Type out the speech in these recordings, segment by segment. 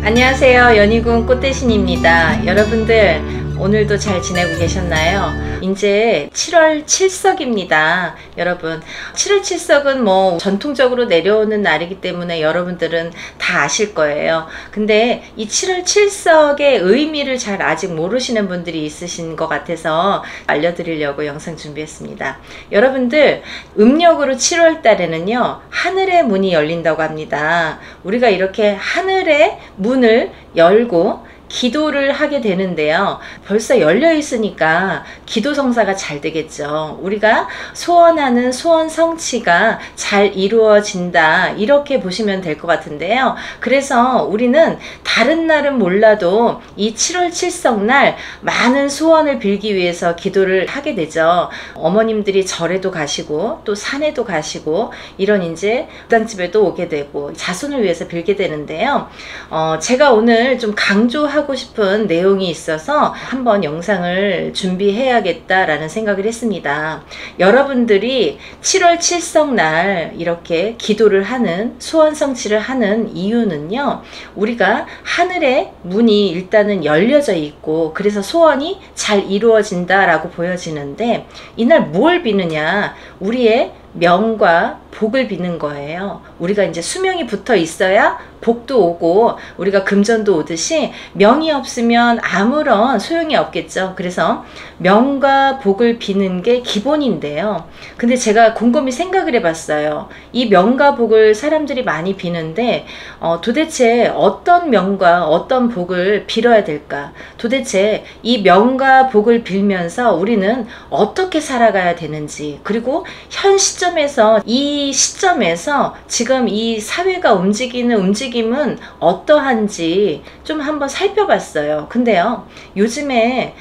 안녕하세요. 연희군 꽃대신입니다. 여러분들 오늘도 잘 지내고 계셨나요? 이제 7월 7석입니다. 여러분 7월 7석은 뭐 전통적으로 내려오는 날이기 때문에 여러분들은 다 아실 거예요. 근데 이 7월 7석의 의미를 잘 아직 모르시는 분들이 있으신 것 같아서 알려드리려고 영상 준비했습니다. 여러분들 음력으로 7월 달에는요 하늘의 문이 열린다고 합니다. 우리가 이렇게 하늘의 문을 열고 기도를 하게 되는데요. 벌써 열려 있으니까 기도 성사가 잘 되겠죠. 우리가 소원하는 소원 성취가 잘 이루어진다, 이렇게 보시면 될 것 같은데요. 그래서 우리는 다른 날은 몰라도 이 7월 7석 날 많은 소원을 빌기 위해서 기도를 하게 되죠. 어머님들이 절에도 가시고 또 산에도 가시고 이런 이제 무당집에도 오게 되고 자손을 위해서 빌게 되는데요. 제가 오늘 좀 강조하고 싶은 내용이 있어서 한번 영상을 준비해야겠다라는 생각을 했습니다. 여러분들이 7월 7석 날 이렇게 기도를 하는, 소원 성취를 하는 이유는요, 우리가 하늘의 문이 일단은 열려져 있고 그래서 소원이 잘 이루어진다라고 보여지는데, 이날 뭘 비느냐, 우리의 명과 복을 비는 거예요. 우리가 이제 수명이 붙어 있어야 복도 오고 우리가 금전도 오듯이 명이 없으면 아무런 소용이 없겠죠. 그래서 명과 복을 비는 게 기본인데요. 근데 제가 곰곰이 생각을 해봤어요. 이 명과 복을 사람들이 많이 비는데 도대체 어떤 명과 어떤 복을 빌어야 될까? 도대체 이 명과 복을 빌면서 우리는 어떻게 살아가야 되는지, 그리고 현 시점에서 이 시점에서 지금 이 사회가 움직이는 움직임은 어떠한지 좀 한번 살펴봤어요. 근데요, 요즘에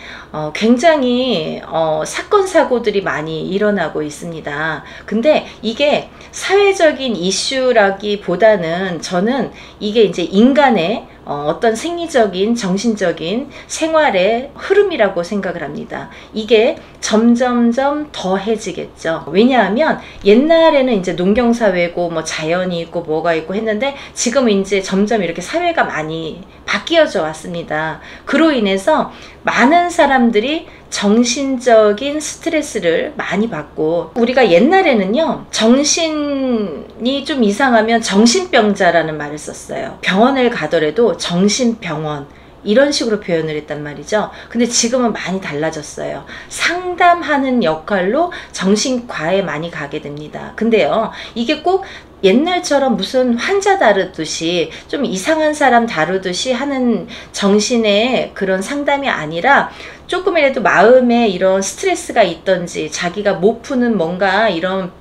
굉장히 사건 사고들이 많이 일어나고 있습니다. 근데 이게 사회적인 이슈라기보다는 저는 이게 이제 인간의 어떤 생리적인 정신적인 생활의 흐름이라고 생각을 합니다. 이게 점점점 더해지겠죠. 왜냐하면 옛날에는 이제 농경사회고 뭐 자연이 있고 뭐가 있고 했는데 지금은 이제 점점 이렇게 사회가 많이 바뀌어져 왔습니다. 그로 인해서 많은 사람들이 정신적인 스트레스를 많이 받고, 우리가 옛날에는요 정신이 좀 이상하면 정신병자라는 말을 썼어요. 병원을 가더라도 정신병원 이런 식으로 표현을 했단 말이죠. 근데 지금은 많이 달라졌어요. 상담하는 역할로 정신과에 많이 가게 됩니다. 근데요, 이게 꼭 옛날처럼 무슨 환자 다루듯이 좀 이상한 사람 다루듯이 하는 정신의 그런 상담이 아니라, 조금이라도 마음에 이런 스트레스가 있던지 자기가 못 푸는 뭔가 이런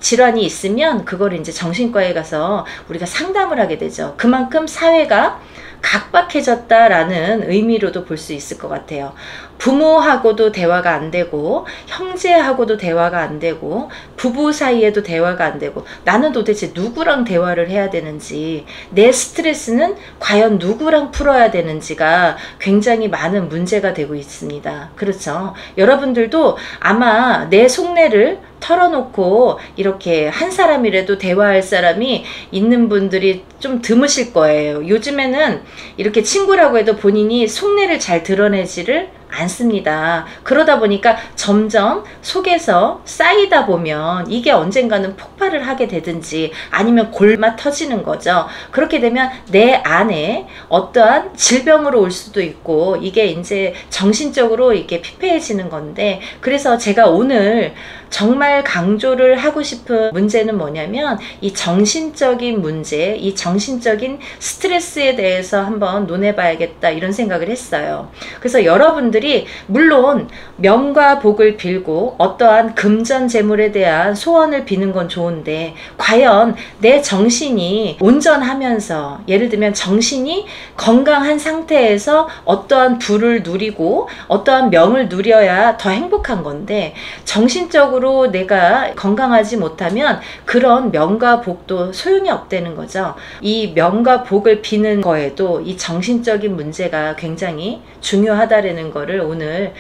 질환이 있으면 그걸 이제 정신과에 가서 우리가 상담을 하게 되죠. 그만큼 사회가 각박해졌다라는 의미로도 볼 수 있을 것 같아요. 부모하고도 대화가 안 되고, 형제하고도 대화가 안 되고, 부부 사이에도 대화가 안 되고, 나는 도대체 누구랑 대화를 해야 되는지, 내 스트레스는 과연 누구랑 풀어야 되는지가 굉장히 많은 문제가 되고 있습니다. 그렇죠? 여러분들도 아마 내 속내를 털어놓고 이렇게 한 사람이라도 대화할 사람이 있는 분들이 좀 드무실 거예요. 요즘에는 이렇게 친구라고 해도 본인이 속내를 잘 드러내지를 않습니다. 그러다 보니까 점점 속에서 쌓이다 보면 이게 언젠가는 폭발을 하게 되든지 아니면 골마 터지는 거죠. 그렇게 되면 내 안에 어떠한 질병으로 올 수도 있고, 이게 이제 정신적으로 이렇게 피폐해지는 건데, 그래서 제가 오늘 정말 강조를 하고 싶은 문제는 뭐냐면, 이 정신적인 문제, 이 정신적인 스트레스에 대해서 한번 논해봐야겠다, 이런 생각을 했어요. 그래서 여러분들이 물론 명과 복을 빌고 어떠한 금전 재물에 대한 소원을 비는 건 좋은데, 과연 내 정신이 온전하면서, 예를 들면 정신이 건강한 상태에서 어떠한 부를 누리고 어떠한 명을 누려야 더 행복한 건데, 정신적으로 정신적으로 내가 건강하지 못하면 그런 명과 복도 소용이 없다는 거죠. 이 명과 복을 비는 거에도 이 정신적인 문제가 굉장히 중요하다라는 거를 오늘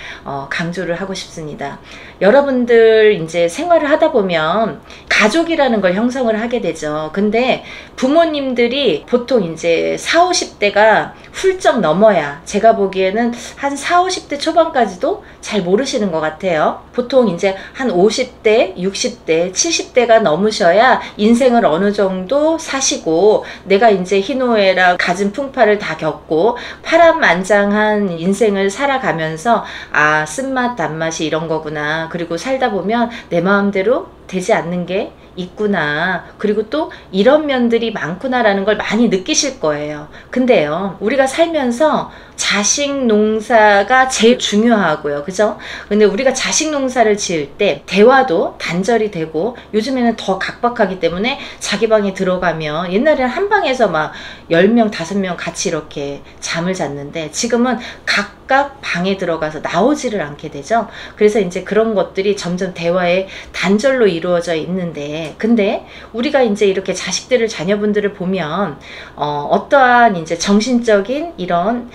강조를 하고 싶습니다. 여러분들 이제 생활을 하다 보면 가족이라는 걸 형성을 하게 되죠. 근데 부모님들이 보통 이제 40, 50대가 훌쩍 넘어야, 제가 보기에는 한 40, 50대 초반까지도 잘 모르시는 것 같아요. 보통 이제 한 50대, 60대, 70대가 넘으셔야 인생을 어느 정도 사시고 내가 이제 희노애락 갖은 풍파를 다 겪고 파란만장한 인생을 살아가면서 아, 쓴맛 단맛이 이런 거구나, 그리고 살다 보면 내 마음대로 되지 않는 게 있구나, 그리고 또 이런 면들이 많구나라는 걸 많이 느끼실 거예요. 근데요, 우리가 살면서 자식 농사가 제일 중요하고요, 그죠? 근데 우리가 자식 농사를 지을 때 대화도 단절이 되고, 요즘에는 더 각박하기 때문에 자기 방에 들어가면, 옛날에는 한 방에서 막 10명, 5명 같이 이렇게 잠을 잤는데 지금은 각각 방에 들어가서 나오지를 않게 되죠. 그래서 이제 그런 것들이 점점 대화의 단절로 이루어져 있는데, 근데 우리가 이제 이렇게 자식들을, 자녀분들을 보면 어떠한 이제 정신적인 이런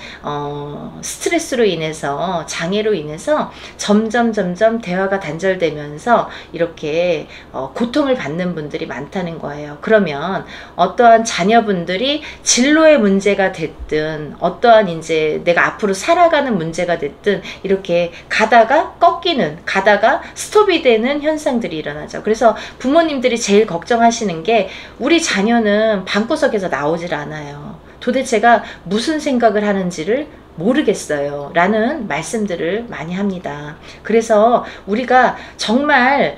스트레스로 인해서, 장애로 인해서 점점 대화가 단절되면서 이렇게 고통을 받는 분들이 많다는 거예요. 그러면 어떠한 자녀분들이 진로의 문제가 됐든, 어떠한 이제 내가 앞으로 살아가는 문제가 됐든, 이렇게 가다가 꺾이는, 가다가 스톱이 되는 현상들이 일어나죠. 그래서 부모님들이 제일 걱정하시는 게, 우리 자녀는 방구석에서 나오질 않아요. 도대체가 무슨 생각을 하는지를 모르겠어요 라는 말씀들을 많이 합니다. 그래서 우리가 정말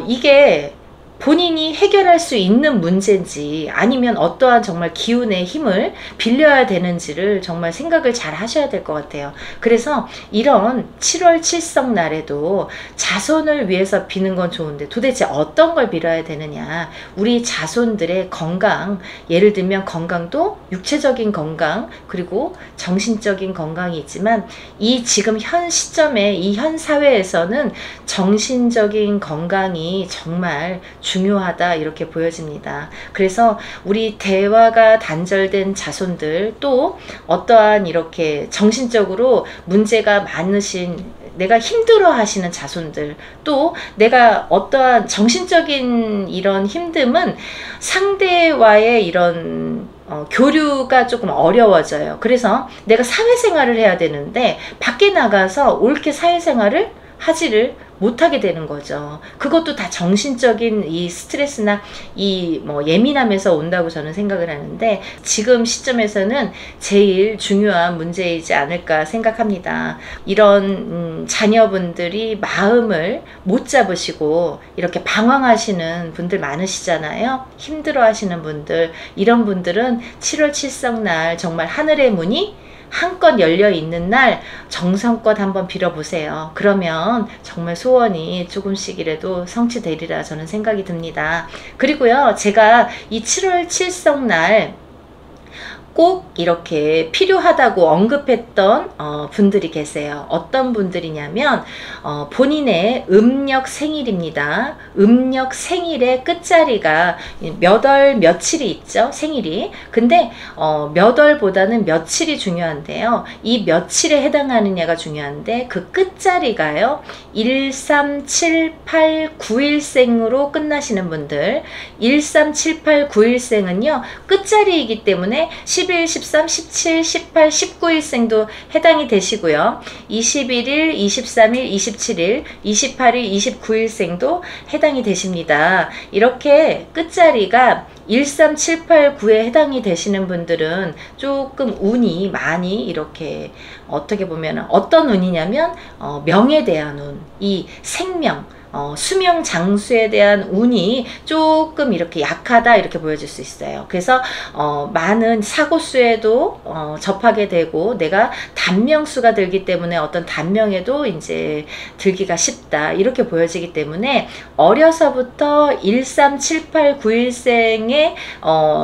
이게 본인이 해결할 수 있는 문제인지, 아니면 어떠한 정말 기운의 힘을 빌려야 되는지를 정말 생각을 잘 하셔야 될 것 같아요. 그래서 이런 7월 칠성 날에도 자손을 위해서 비는 건 좋은데, 도대체 어떤 걸 빌어야 되느냐, 우리 자손들의 건강, 예를 들면 건강도 육체적인 건강, 그리고 정신적인 건강이 있지만, 이 지금 현 시점에, 이 현 사회에서는 정신적인 건강이 정말 중요하다, 이렇게 보여집니다. 그래서 우리 대화가 단절된 자손들, 또 어떠한 이렇게 정신적으로 문제가 많으신, 내가 힘들어 하시는 자손들, 또 내가 어떠한 정신적인 이런 힘듦은 상대와의 이런 교류가 조금 어려워져요. 그래서 내가 사회생활을 해야 되는데 밖에 나가서 옳게 사회생활을 하지를 못하게 되는 거죠. 그것도 다 정신적인 이 스트레스나 이 예민함에서 온다고 저는 생각을 하는데, 지금 시점에서는 제일 중요한 문제이지 않을까 생각합니다. 이런 자녀분들이 마음을 못 잡으시고 이렇게 방황하시는 분들 많으시잖아요. 힘들어 하시는 분들, 이런 분들은 7월 칠성날 정말 하늘의 문이 한껏 열려 있는 날 정성껏 한번 빌어보세요. 그러면 정말 소원이 조금씩이라도 성취되리라 저는 생각이 듭니다. 그리고요, 제가 이 7월 칠성날 꼭 이렇게 필요하다고 언급했던 분들이 계세요. 어떤 분들이냐면 본인의 음력 생일입니다. 음력 생일의 끝자리가 몇 월 며칠이 있죠, 생일이. 근데 몇 월보다는 며칠이 중요한데요, 이 며칠에 해당하느냐가 중요한데, 그 끝자리가요 1, 3, 7, 8, 9일생으로 끝나시는 분들, 1, 3, 7, 8, 9일생은요 끝자리이기 때문에 11, 13, 17, 18, 19일생도 해당이 되시고요. 21일, 23일, 27일, 28일, 29일생도 해당이 되십니다. 이렇게 끝자리가 1, 3, 7, 8, 9에 해당이 되시는 분들은 조금 운이 많이 이렇게, 어떻게 보면 어떤 운이냐면 명에 대한 운, 이 생명, 수명 장수에 대한 운이 조금 이렇게 약하다, 이렇게 보여질 수 있어요. 그래서 많은 사고수에도 접하게 되고, 내가 단명수가 들기 때문에 어떤 단명에도 이제 들기가 쉽다, 이렇게 보여지기 때문에 어려서부터 1, 3, 7, 8, 9일생에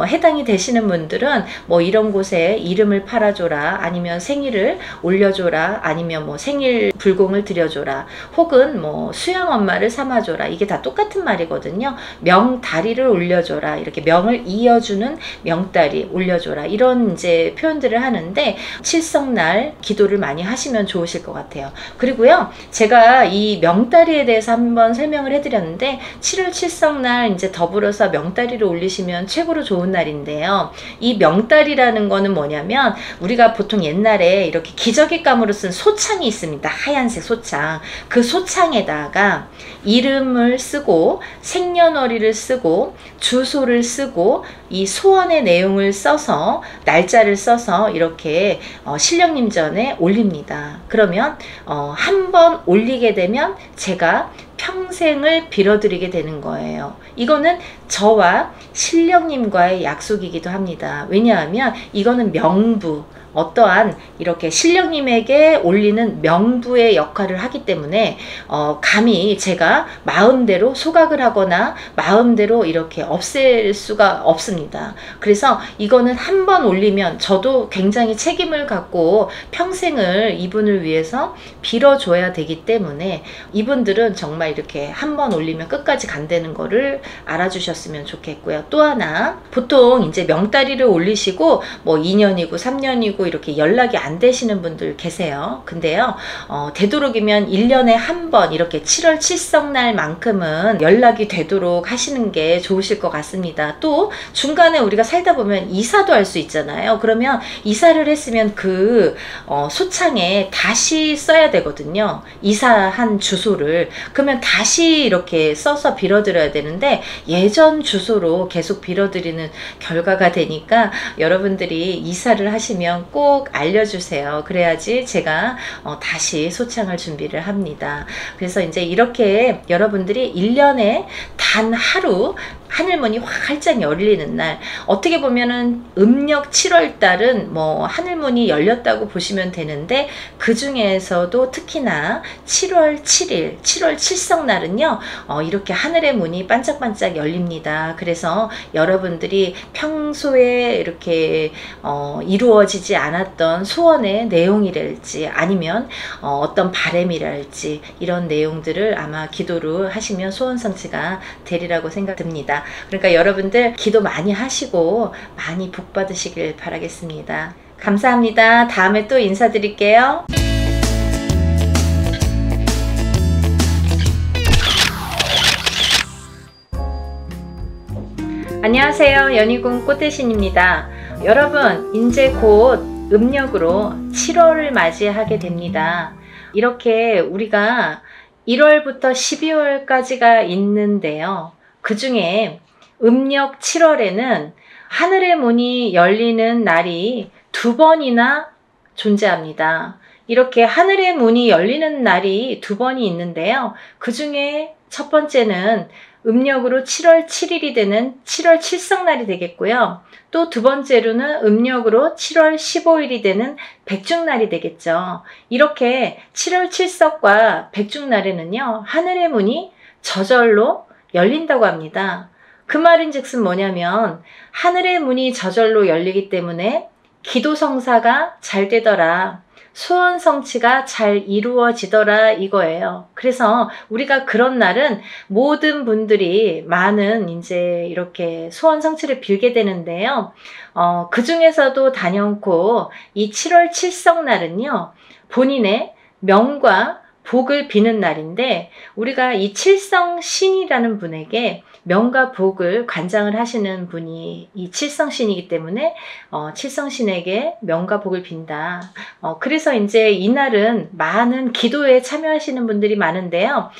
해당이 되시는 분들은 이런 곳에 이름을 팔아줘라, 아니면 생일을 올려줘라, 아니면 생일 불공을 드려줘라, 혹은 수양 엄마를 칠성날을 삼아줘라. 이게 다 똑같은 말이거든요. 명다리를 올려줘라. 이렇게 명을 이어주는 명다리 올려줘라. 이런 이제 표현들을 하는데 칠성날 기도를 많이 하시면 좋으실 것 같아요. 그리고요, 제가 이 명다리에 대해서 한번 설명을 해드렸는데 7월 칠성날 이제 더불어서 명다리를 올리시면 최고로 좋은 날인데요. 이 명다리라는 거는 뭐냐면 우리가 보통 옛날에 이렇게 기저귀감으로 쓴 소창이 있습니다. 하얀색 소창. 그 소창에다가 이름을 쓰고 생년월일을 쓰고 주소를 쓰고 이 소원의 내용을 써서 날짜를 써서 이렇게 신령님 전에 올립니다. 그러면 한 번 올리게 되면 제가 평생을 빌어드리게 되는 거예요. 이거는 저와 신령님과의 약속이기도 합니다. 왜냐하면 이거는 명부, 어떠한 이렇게 신령님에게 올리는 명부의 역할을 하기 때문에 감히 제가 마음대로 소각을 하거나 마음대로 이렇게 없앨 수가 없습니다. 그래서 이거는 한 번 올리면 저도 굉장히 책임을 갖고 평생을 이분을 위해서 빌어줘야 되기 때문에 이분들은 정말 이렇게 한 번 올리면 끝까지 간다는 거를 알아주셨으면 좋겠고요. 또 하나, 보통 이제 명다리를 올리시고 뭐 2년이고 3년이고 이렇게 연락이 안 되시는 분들 계세요. 근데요, 되도록이면 1년에 한 번 이렇게 7월 칠성날만큼은 연락이 되도록 하시는 게 좋으실 것 같습니다. 또 중간에 우리가 살다 보면 이사도 할 수 있잖아요. 그러면 이사를 했으면 그 소창에 다시 써야 되거든요. 이사한 주소를. 그러면 다시 이렇게 써서 빌어드려야 되는데 예전 주소로 계속 빌어드리는 결과가 되니까 여러분들이 이사를 하시면 꼭 알려주세요. 그래야지 제가 다시 소창을 준비를 합니다. 그래서 이제 이렇게 여러분들이 1년에 단 하루 하늘문이 활짝 열리는 날, 어떻게 보면은 음력 7월달은 뭐 하늘문이 열렸다고 보시면 되는데 그 중에서도 특히나 7월 7일 7월 칠성날은요 이렇게 하늘의 문이 반짝반짝 열립니다. 그래서 여러분들이 평소에 이렇게 이루어지지 않았던 소원의 내용이랄지 아니면 어떤 바람이랄지 이런 내용들을 아마 기도를 하시면 소원 성취가 되리라고 생각됩니다. 그러니까 여러분들 기도 많이 하시고 많이 복 받으시길 바라겠습니다. 감사합니다. 다음에 또 인사드릴게요. 안녕하세요. 연희궁 꽃대신입니다. 여러분, 이제 곧 음력으로 7월을 맞이하게 됩니다. 이렇게 우리가 1월부터 12월까지가 있는데요. 그 중에 음력 7월에는 하늘의 문이 열리는 날이 2번이나 존재합니다. 이렇게 하늘의 문이 열리는 날이 2번이 있는데요. 그 중에 첫 번째는 음력으로 7월 7일이 되는 7월 칠성날이 되겠고요. 또 두 번째로는 음력으로 7월 15일이 되는 백중날이 되겠죠. 이렇게 7월 칠석과 백중날에는요, 하늘의 문이 저절로 열린다고 합니다. 그 말인즉슨 뭐냐면 하늘의 문이 저절로 열리기 때문에 기도 성사가 잘 되더라, 소원 성취가 잘 이루어지더라 이거예요. 그래서 우리가 그런 날은 모든 분들이 많은 이제 이렇게 소원 성취를 빌게 되는데요. 그 중에서도 단연코 이 7월 칠성날은요, 본인의 명과 복을 비는 날인데 우리가 이 칠성신이라는 분에게 명과 복을 관장을 하시는 분이 이 칠성신이기 때문에 칠성신에게 명과 복을 빈다. 그래서 이제 이날은 많은 기도에 참여하시는 분들이 많은데요.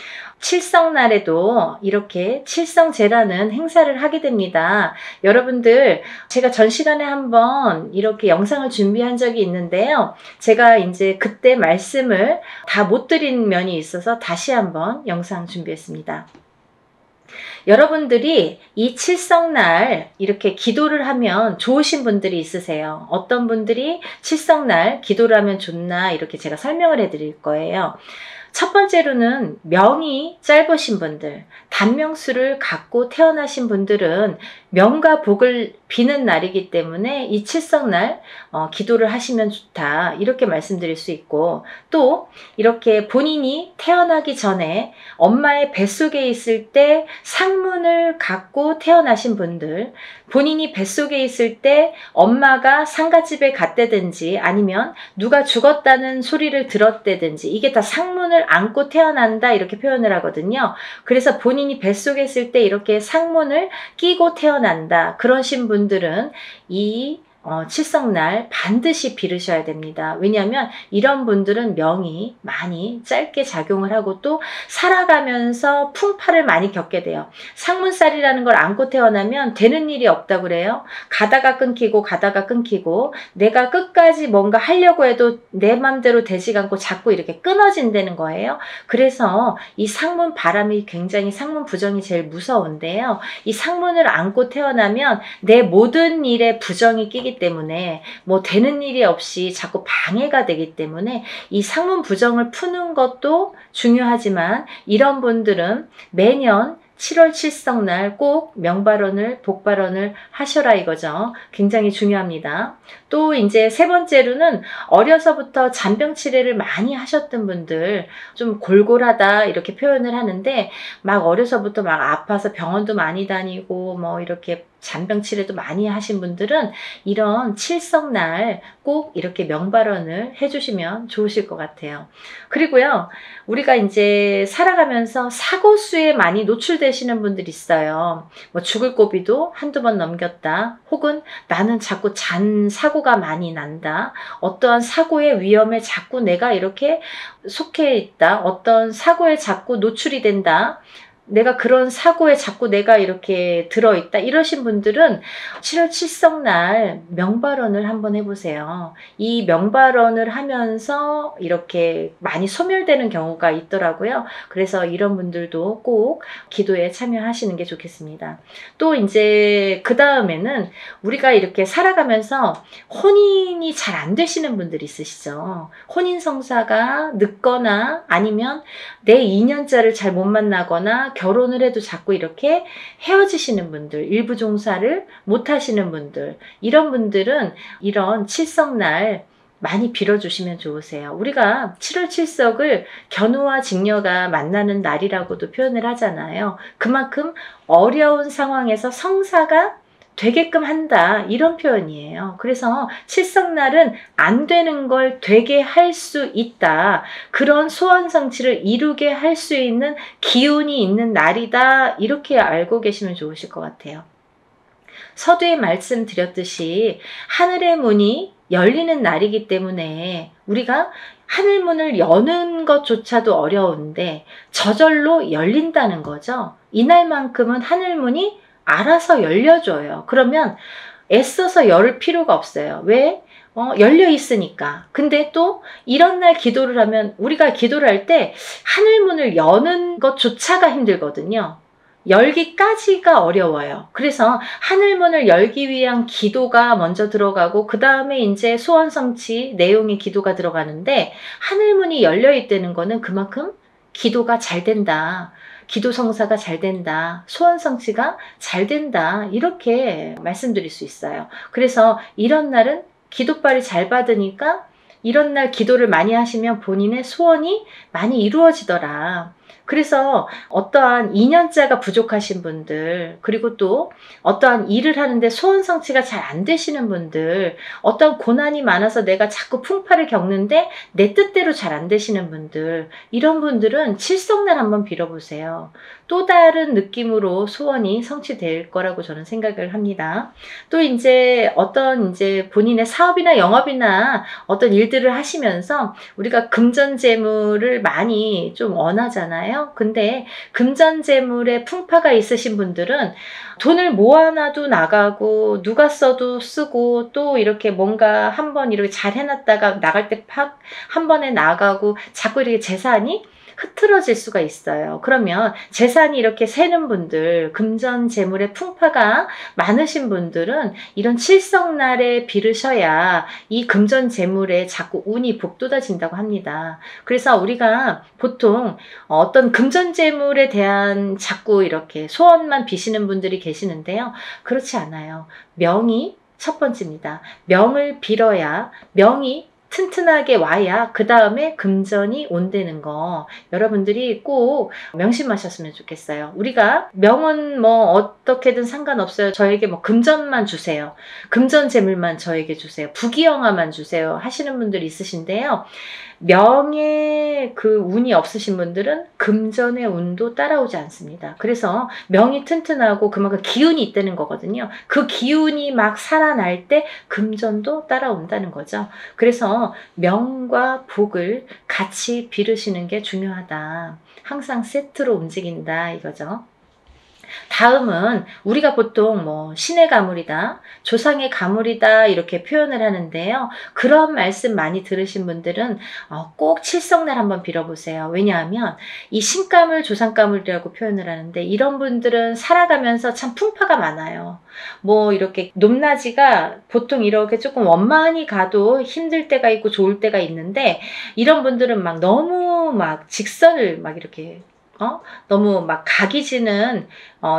칠성날에도 이렇게 칠성제라는 행사를 하게 됩니다. 여러분들, 제가 전 시간에 한번 이렇게 영상을 준비한 적이 있는데요. 제가 이제 그때 말씀을 다 못 드린 면이 있어서 다시 한번 영상 준비했습니다. 여러분들이 이 칠성날 이렇게 기도를 하면 좋으신 분들이 있으세요. 어떤 분들이 칠성날 기도를 하면 좋나 이렇게 제가 설명을 해드릴 거예요. 첫 번째로는 명이 짧으신 분들, 단명수를 갖고 태어나신 분들은 명과 복을 비는 날이기 때문에 이 칠성날 기도를 하시면 좋다, 이렇게 말씀드릴 수 있고, 또 이렇게 본인이 태어나기 전에 엄마의 뱃속에 있을 때 상문을 갖고 태어나신 분들, 본인이 뱃속에 있을 때 엄마가 상갓집에 갔다든지 아니면 누가 죽었다는 소리를 들었다든지, 이게 다 상문을 안고 태어난다, 이렇게 표현을 하거든요. 그래서 본인이 뱃속에 있을 때 이렇게 상문을 끼고 태어난다, 그러신 분들은 이 칠성날 반드시 빌으셔야 됩니다. 왜냐하면 이런 분들은 명이 많이 짧게 작용을 하고 또 살아가면서 풍파를 많이 겪게 돼요. 상문살이라는 걸 안고 태어나면 되는 일이 없다고 그래요. 가다가 끊기고 가다가 끊기고, 내가 끝까지 뭔가 하려고 해도 내 맘대로 되지가 않고 자꾸 이렇게 끊어진다는 거예요. 그래서 이 상문 바람이 굉장히, 상문 부정이 제일 무서운데요. 이 상문을 안고 태어나면 내 모든 일에 부정이 끼기 때문에 뭐 되는 일이 없이 자꾸 방해가 되기 때문에 이 상문 부정을 푸는 것도 중요하지만, 이런 분들은 매년 7월 칠성날 꼭 명발언을, 복발언을 하셔라, 이거죠. 굉장히 중요합니다. 또 이제 세 번째로는 어려서부터 잔병 치레를 많이 하셨던 분들, 좀 골골하다 이렇게 표현을 하는데, 막 어려서부터 막 아파서 병원도 많이 다니고 뭐 이렇게 잔병 치레도 많이 하신 분들은 이런 칠성날 꼭 이렇게 명발언을 해주시면 좋으실 것 같아요. 그리고요, 우리가 이제 살아가면서 사고수에 많이 노출되시는 분들이 있어요. 뭐 죽을 고비도 한두 번 넘겼다, 혹은 나는 자꾸 사고가 많이 난다, 어떠한 사고의 위험에 자꾸 내가 이렇게 속해 있다, 어떤 사고에 자꾸 노출이 된다, 내가 그런 사고에 자꾸 내가 이렇게 들어있다, 이러신 분들은 7월 칠성날 명발언을 한번 해보세요. 이 명발언을 하면서 이렇게 많이 소멸되는 경우가 있더라고요. 그래서 이런 분들도 꼭 기도에 참여하시는 게 좋겠습니다. 또 이제 그 다음에는 우리가 이렇게 살아가면서 혼인이 잘 안 되시는 분들이 있으시죠. 혼인 성사가 늦거나 아니면 내 인연자를 잘 못 만나거나 결혼을 해도 자꾸 이렇게 헤어지시는 분들, 일부 종사를 못 하시는 분들, 이런 분들은 이런 칠성날 많이 빌어주시면 좋으세요. 우리가 7월 칠석을 견우와 직녀가 만나는 날이라고도 표현을 하잖아요. 그만큼 어려운 상황에서 성사가 되게끔 한다, 이런 표현이에요. 그래서 칠성날은 안 되는 걸 되게 할 수 있다, 그런 소원 성취를 이루게 할 수 있는 기운이 있는 날이다, 이렇게 알고 계시면 좋으실 것 같아요. 서두에 말씀드렸듯이 하늘의 문이 열리는 날이기 때문에 우리가 하늘문을 여는 것조차도 어려운데 저절로 열린다는 거죠. 이날만큼은 하늘문이 알아서 열려줘요. 그러면 애써서 열 필요가 없어요. 왜? 열려 있으니까. 근데 또 이런 날 기도를 하면, 우리가 기도를 할 때 하늘문을 여는 것조차가 힘들거든요. 열기까지가 어려워요. 그래서 하늘문을 열기 위한 기도가 먼저 들어가고 그 다음에 이제 소원성취 내용의 기도가 들어가는데, 하늘문이 열려 있다는 거는 그만큼 기도가 잘 된다, 기도 성사가 잘 된다, 소원 성취가 잘 된다, 이렇게 말씀드릴 수 있어요. 그래서 이런 날은 기도빨이 잘 받으니까 이런 날 기도를 많이 하시면 본인의 소원이 많이 이루어지더라. 그래서 어떠한 인연자가 부족하신 분들, 그리고 또 어떠한 일을 하는데 소원 성취가 잘 안 되시는 분들, 어떠한 고난이 많아서 내가 자꾸 풍파를 겪는데 내 뜻대로 잘 안 되시는 분들, 이런 분들은 칠성날 한번 빌어보세요. 또 다른 느낌으로 소원이 성취될 거라고 저는 생각을 합니다. 또 이제 어떤 이제 본인의 사업이나 영업이나 어떤 일들을 하시면서 우리가 금전재물을 많이 좀 원하잖아요. 근데 금전재물에 풍파가 있으신 분들은 돈을 모아놔도 나가고 누가 써도 쓰고, 또 이렇게 뭔가 한번 이렇게 잘 해놨다가 나갈 때 팍 한 번에 나가고, 자꾸 이렇게 재산이 흐트러질 수가 있어요. 그러면 재산이 이렇게 새는 분들, 금전 재물의 풍파가 많으신 분들은 이런 칠성날에 빌으셔야 이 금전 재물에 자꾸 운이 북돋아진다고 합니다. 그래서 우리가 보통 어떤 금전 재물에 대한 자꾸 이렇게 소원만 비시는 분들이 계시는데요. 그렇지 않아요. 명이 첫 번째입니다. 명을 빌어야, 명이 튼튼하게 와야 그 다음에 금전이 온다는 거 여러분들이 꼭 명심하셨으면 좋겠어요. 우리가 명은 뭐 어떻게든 상관없어요. 저에게 뭐 금전만 주세요. 금전 재물만 저에게 주세요. 부귀영화만 주세요. 하시는 분들이 있으신데요. 명의 그 운이 없으신 분들은 금전의 운도 따라오지 않습니다. 그래서 명이 튼튼하고 그만큼 기운이 있다는 거거든요. 그 기운이 막 살아날 때 금전도 따라온다는 거죠. 그래서 명과 복을 같이 빌으시는 게 중요하다. 항상 세트로 움직인다 이거죠. 다음은 우리가 보통 뭐 신의 가물이다, 조상의 가물이다 이렇게 표현을 하는데요. 그런 말씀 많이 들으신 분들은 꼭 칠성날 한번 빌어보세요. 왜냐하면 이 신가물, 조상가물이라고 표현을 하는데 이런 분들은 살아가면서 참 풍파가 많아요. 뭐 이렇게 높낮이가 보통 이렇게 조금 원만히 가도 힘들 때가 있고 좋을 때가 있는데 이런 분들은 막 너무 막 직선을 막 이렇게 너무 막 각이 지는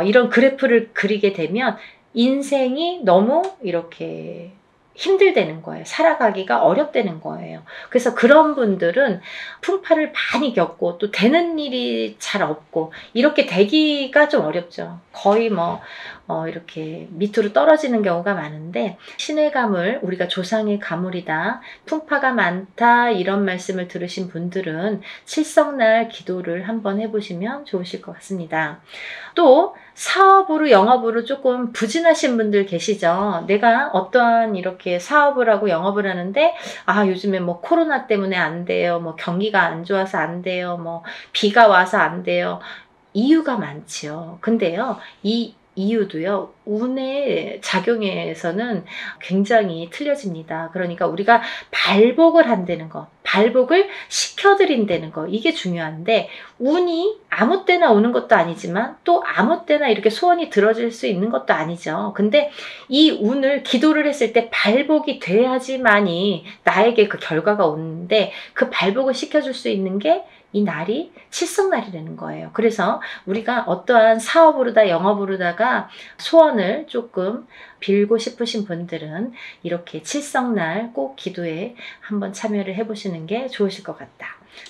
이런 그래프를 그리게 되면 인생이 너무 이렇게 힘들다는 거예요. 살아가기가 어렵다는 거예요. 그래서 그런 분들은 풍파를 많이 겪고 또 되는 일이 잘 없고 이렇게 되기가 좀 어렵죠. 거의 이렇게 밑으로 떨어지는 경우가 많은데 신의 가물, 우리가 조상의 가물이다, 풍파가 많다 이런 말씀을 들으신 분들은 칠성날 기도를 한번 해보시면 좋으실 것 같습니다. 또 사업으로 영업으로 조금 부진하신 분들 계시죠. 내가 어떠한 이렇게 사업을 하고 영업을 하는데 요즘에 뭐 코로나 때문에 안 돼요. 뭐 경기가 안 좋아서 안 돼요. 뭐 비가 와서 안 돼요. 이유가 많지요. 근데요, 이 이유도요, 운의 작용에서는 굉장히 틀려집니다. 그러니까 우리가 발복을 한다는 거, 발복을 시켜드린다는 거, 이게 중요한데, 운이 아무 때나 오는 것도 아니지만, 또 아무 때나 이렇게 소원이 들어질 수 있는 것도 아니죠. 근데 이 운을 기도를 했을 때 발복이 돼야지만이 나에게 그 결과가 오는데, 그 발복을 시켜줄 수 있는 게 이 날이 칠성날이라는 거예요. 그래서 우리가 어떠한 사업으로다 영업으로다가 소원을 조금 빌고 싶으신 분들은 이렇게 칠성날 꼭 기도에 한번 참여를 해보시는 게 좋으실 것 같다.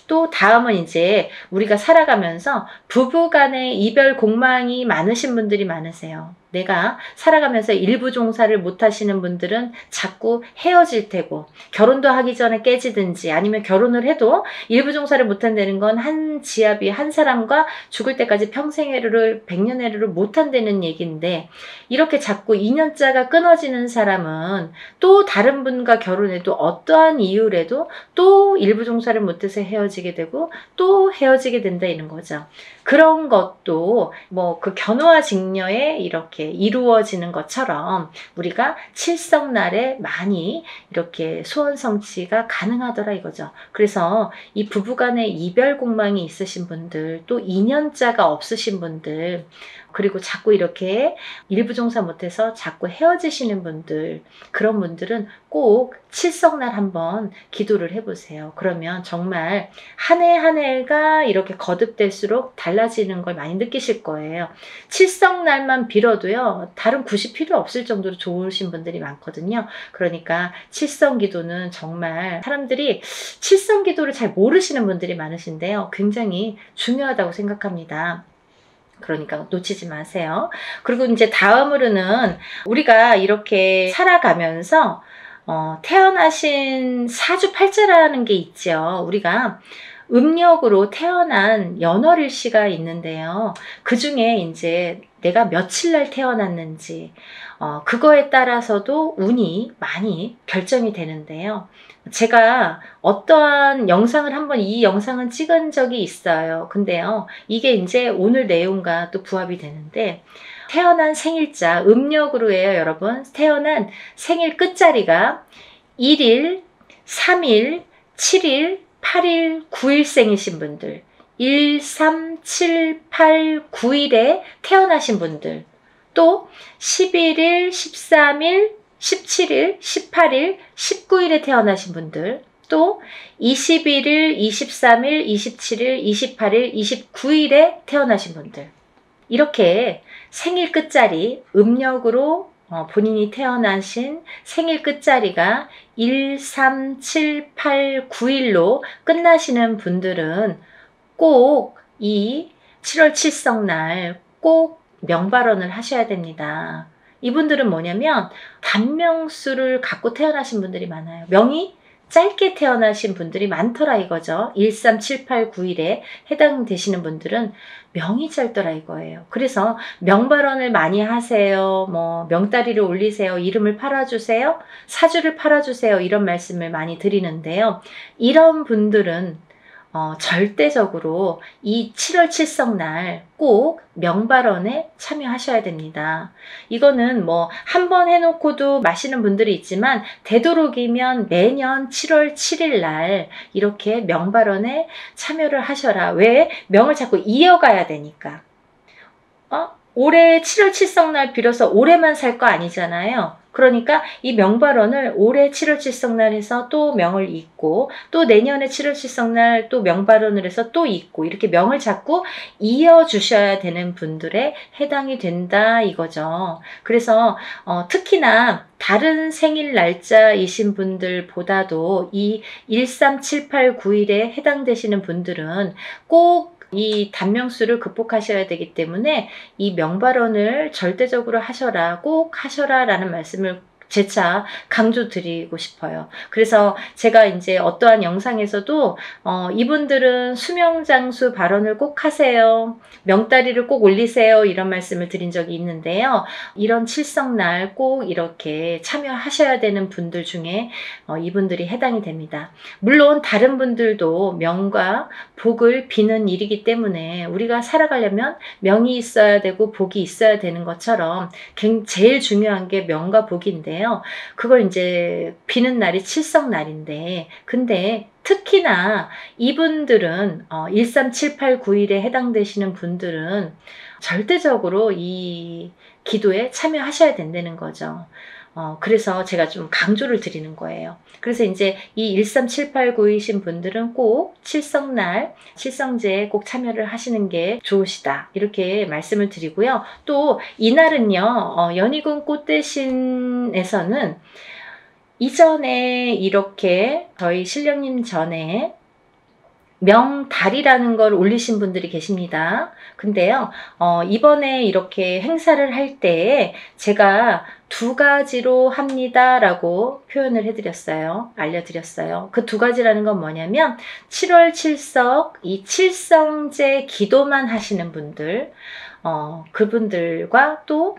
또 다음은 이제 우리가 살아가면서 부부간의 이별 공망이 많으신 분들이 많으세요. 내가 살아가면서 일부 종사를 못 하시는 분들은 자꾸 헤어질 테고, 결혼도 하기 전에 깨지든지 아니면 결혼을 해도 일부 종사를 못 한다는 건 한 지압이 한 사람과 죽을 때까지 평생애를 백년애를 못 한다는 얘기인데, 이렇게 자꾸 인연자가 끊어지는 사람은 또 다른 분과 결혼해도 어떠한 이유라도 또 일부 종사를 못해서 헤어지게 되고 또 헤어지게 된다 이런 거죠. 그런 것도 뭐 그 견우와 직녀에 이렇게 이루어지는 것처럼 우리가 칠성날에 많이 이렇게 소원 성취가 가능하더라 이거죠. 그래서 이 부부간의 이별 공망이 있으신 분들, 또 인연자가 없으신 분들, 그리고 자꾸 이렇게 일부 종사 못해서 자꾸 헤어지시는 분들, 그런 분들은 꼭 칠성날 한번 기도를 해보세요. 그러면 정말 한 해 한 해가 이렇게 거듭될수록 달라지는 걸 많이 느끼실 거예요. 칠성날만 빌어도요, 다른 굿이 필요 없을 정도로 좋으신 분들이 많거든요. 그러니까 칠성 기도는 정말 사람들이 칠성 기도를 잘 모르시는 분들이 많으신데요. 굉장히 중요하다고 생각합니다. 그러니까 놓치지 마세요. 그리고 이제 다음으로는 우리가 이렇게 살아가면서 태어나신 사주팔자라는 게 있죠. 우리가 음력으로 태어난 연월일시가 있는데요. 그 중에 이제 내가 며칠 날 태어났는지 그거에 따라서도 운이 많이 결정이 되는데요. 제가 어떠한 영상을 한번 이 영상은 찍은 적이 있어요. 근데요, 이게 이제 오늘 내용과 또 부합이 되는데, 태어난 생일자, 음력으로 해요, 여러분. 태어난 생일 끝자리가 1일, 3일, 7일, 8일, 9일생이신 분들, 1, 3, 7, 8, 9일에 태어나신 분들, 또 11일, 13일, 17일, 18일, 19일에 태어나신 분들, 또 21일, 23일, 27일, 28일, 29일에 태어나신 분들, 이렇게 생일 끝자리, 음력으로 본인이 태어나신 생일 끝자리가 1, 3, 7, 8, 9일로 끝나시는 분들은 꼭 이 7월 칠성날 꼭 명발언을 하셔야 됩니다. 이분들은 뭐냐면 단명수를 갖고 태어나신 분들이 많아요. 명이 짧게 태어나신 분들이 많더라 이거죠. 1, 3, 7, 8, 9일에 해당되시는 분들은 명이 짧더라 이거예요. 그래서 명발언을 많이 하세요. 뭐 명다리를 올리세요. 이름을 팔아주세요. 사주를 팔아주세요. 이런 말씀을 많이 드리는데요. 이런 분들은 절대적으로 이 7월 칠성날 꼭 명발언에 참여하셔야 됩니다. 이거는 뭐 한 번 해놓고도 마시는 분들이 있지만 되도록이면 매년 7월 7일 날 이렇게 명발언에 참여를 하셔라. 왜? 명을 자꾸 이어가야 되니까. 올해 7월 칠성날 빌어서 올해만 살 거 아니잖아요. 그러니까 이 명발언을 올해 7월 칠성날 해서 또 명을 잇고, 또 내년에 7월 칠성날 또 명발언을 해서 또 잇고, 이렇게 명을 자꾸 이어주셔야 되는 분들에 해당이 된다 이거죠. 그래서 특히나 다른 생일 날짜이신 분들보다도 이 1, 3, 7, 8, 9일에 해당되시는 분들은 꼭 이 단명수를 극복하셔야 되기 때문에 이 명발언을 절대적으로 하셔라, 꼭 하셔라 라는 말씀을 재차 강조드리고 싶어요. 그래서 제가 이제 어떠한 영상에서도 이분들은 수명장수 발언을 꼭 하세요. 명다리를 꼭 올리세요. 이런 말씀을 드린 적이 있는데요. 이런 칠성날 꼭 이렇게 참여하셔야 되는 분들 중에 이분들이 해당이 됩니다. 물론 다른 분들도 명과 복을 비는 일이기 때문에 우리가 살아가려면 명이 있어야 되고 복이 있어야 되는 것처럼 제일 중요한 게 명과 복인데요. 그걸 이제 비는 날이 칠성날인데, 근데 특히나 이분들은 1, 3, 7, 8, 9일에 해당되시는 분들은 절대적으로 이 기도에 참여하셔야 된다는 거죠. 그래서 제가 좀 강조를 드리는 거예요. 그래서 이제 이 1, 3, 7, 8, 9이신 분들은 꼭 칠성날, 칠성제에 꼭 참여를 하시는 게 좋으시다. 이렇게 말씀을 드리고요. 또 이날은요, 연희군 꽃대신에서는 이전에 이렇게 저희 신령님 전에 명달이라는 걸 올리신 분들이 계십니다. 근데요, 이번에 이렇게 행사를 할 때 제가 2가지로 합니다 라고 표현을 해드렸어요. 알려드렸어요. 그 2가지라는 건 뭐냐면 7월 칠석, 이 칠성제 기도만 하시는 분들, 그분들과 또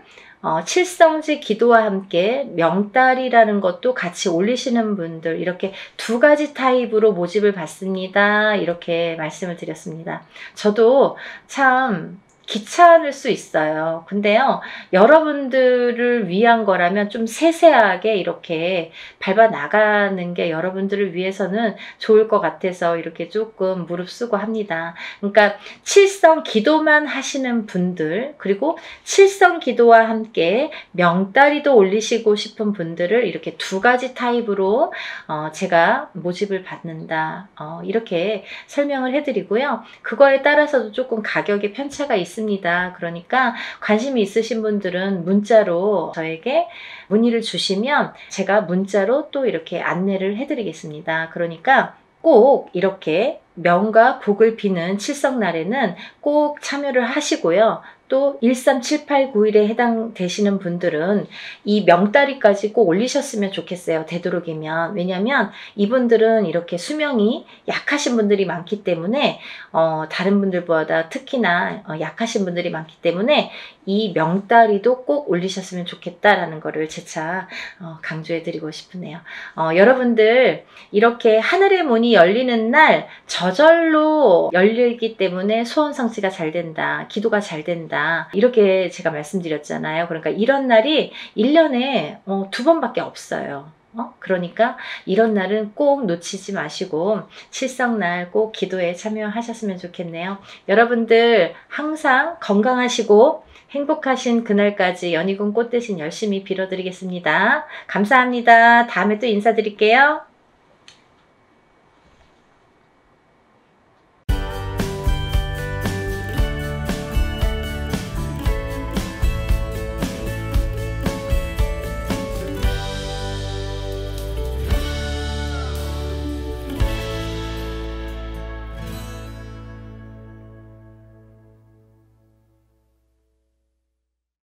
칠성지 기도와 함께 명달이라는 것도 같이 올리시는 분들, 이렇게 2가지 타입으로 모집을 받습니다. 이렇게 말씀을 드렸습니다. 저도 참 귀찮을 수 있어요. 근데요, 여러분들을 위한 거라면 좀 세세하게 이렇게 밟아 나가는 게 여러분들을 위해서는 좋을 것 같아서 이렇게 조금 무릅쓰고 합니다. 그러니까 칠성 기도만 하시는 분들, 그리고 칠성 기도와 함께 명다리도 올리시고 싶은 분들을 이렇게 2가지 타입으로 제가 모집을 받는다. 이렇게 설명을 해드리고요. 그거에 따라서도 조금 가격의 편차가 있습니다. 그러니까 관심이 있으신 분들은 문자로 저에게 문의를 주시면 제가 문자로 또 이렇게 안내를 해드리겠습니다. 그러니까 꼭 이렇게 명과 복을 비는 칠성날에는 꼭 참여를 하시고요. 또 1, 3, 7, 8, 9일에 해당되시는 분들은 이 명다리까지 꼭 올리셨으면 좋겠어요. 되도록이면. 왜냐하면 이분들은 이렇게 수명이 약하신 분들이 많기 때문에 다른 분들보다 특히나 약하신 분들이 많기 때문에 이 명다리도 꼭 올리셨으면 좋겠다라는 거를 재차 강조해드리고 싶으네요. 여러분들 이렇게 하늘의 문이 열리는 날 저절로 열리기 때문에 소원 성취가 잘 된다. 기도가 잘 된다. 이렇게 제가 말씀드렸잖아요. 그러니까 이런 날이 1년에 2번밖에 없어요. 그러니까 이런 날은 꼭 놓치지 마시고 칠성날 꼭 기도에 참여하셨으면 좋겠네요. 여러분들 항상 건강하시고 행복하신 그날까지 연희군 꽃 대신 열심히 빌어드리겠습니다. 감사합니다. 다음에 또 인사드릴게요.